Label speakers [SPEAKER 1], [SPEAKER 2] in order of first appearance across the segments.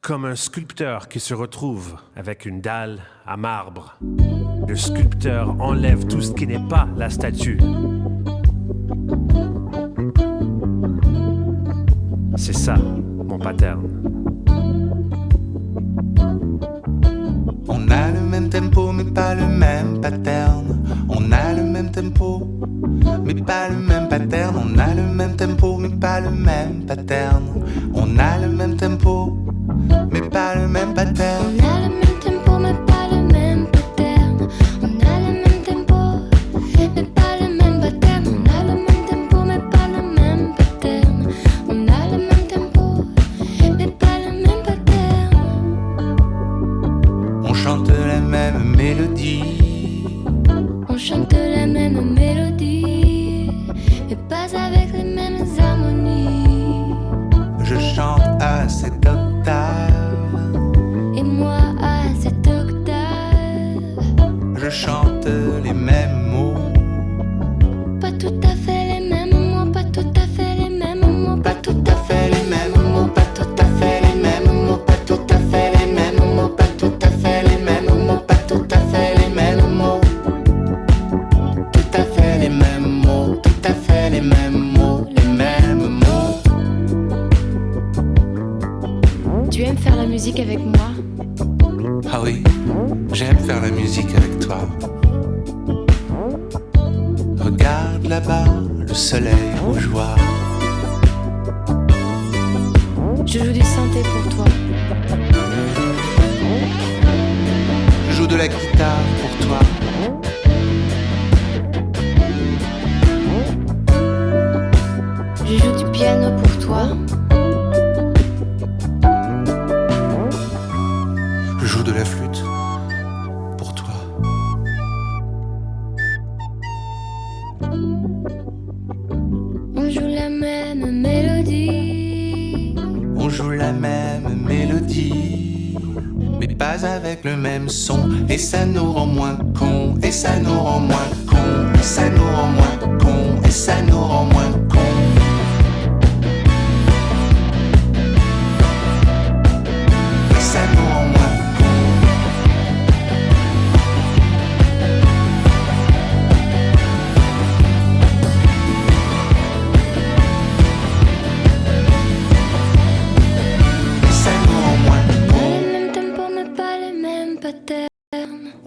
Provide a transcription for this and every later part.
[SPEAKER 1] Comme un sculpteur qui se retrouve avec une dalle à marbre. Le sculpteur enlève tout ce qui n'est pas la statue. C'est ça, mon pattern.
[SPEAKER 2] On a le même tempo mais pas le même pattern. On a le même tempo mais pas le même pattern. On a le même tempo mais pas le même pattern. On a le même tempo mais pas le même pattern.
[SPEAKER 3] On a le même tempo mais pas le même pattern. On a le même tempo mais pas le même pattern. On a le même tempo mais pas le même pattern. On a le même tempo mais pas le même pattern.
[SPEAKER 2] On chante la même mélodie.
[SPEAKER 3] On chante la même mélodie mais pas avec les mêmes harmonies.
[SPEAKER 2] Je chante à cette octave
[SPEAKER 3] Et moi à cette octave.
[SPEAKER 2] je chante les mêmes mots.
[SPEAKER 3] Pas tout à fait les mêmes mots, pas tout à fait les mêmes mots, pas tout à fait les mêmes mots, pas tout à fait les mêmes mots, pas tout à fait les mêmes mots, pas tout à fait les mêmes mots, pas tout à fait les mêmes mots. Tout à fait les mêmes mots, tout à fait les mêmes mots, les mêmes mots. Tu aimes faire la musique avec moi?
[SPEAKER 2] Ah oui, j'aime faire la musique avec toi. Regarde là-bas, le soleil rougeoie.
[SPEAKER 3] Je joue du synthé pour toi.
[SPEAKER 2] Je joue de la guitare pour toi.
[SPEAKER 3] Je joue du piano pour toi.
[SPEAKER 2] Je joue de la flûte pour toi.
[SPEAKER 3] On joue la même mélodie.
[SPEAKER 2] On joue la même mélodie, mais pas avec le même son. Et ça nous rend moins cons. Et ça nous rend moins cons. Et ça nous rend moins cons. Et ça nous rend moins cons. Et ça nous rend moins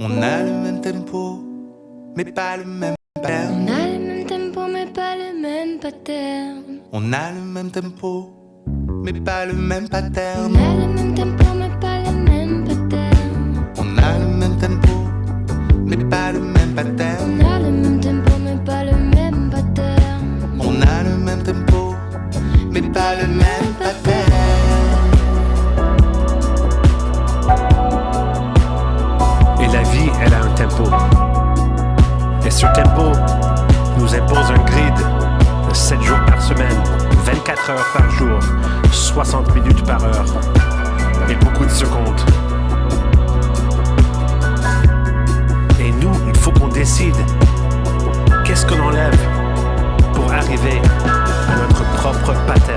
[SPEAKER 2] on a le même tempo, mais pas le même pattern.
[SPEAKER 3] On a le même tempo mais pas le même pattern.
[SPEAKER 2] On a le même tempo, mais pas le même pattern.
[SPEAKER 3] On a le même tempo mais pas le même pattern.
[SPEAKER 2] On a le même tempo, mais pas le même pattern.
[SPEAKER 3] On a le même tempo mais pas le même pattern.
[SPEAKER 2] On a le même tempo, mais pas le même pattern.
[SPEAKER 1] Et la vie, elle a un tempo. Et ce tempo nous impose un grid de 7 jours par semaine, 24 heures par jour, 60 minutes par heure et beaucoup de secondes. Et nous, il faut qu'on décide qu'est-ce qu'on enlève pour arriver à notre propre pattern.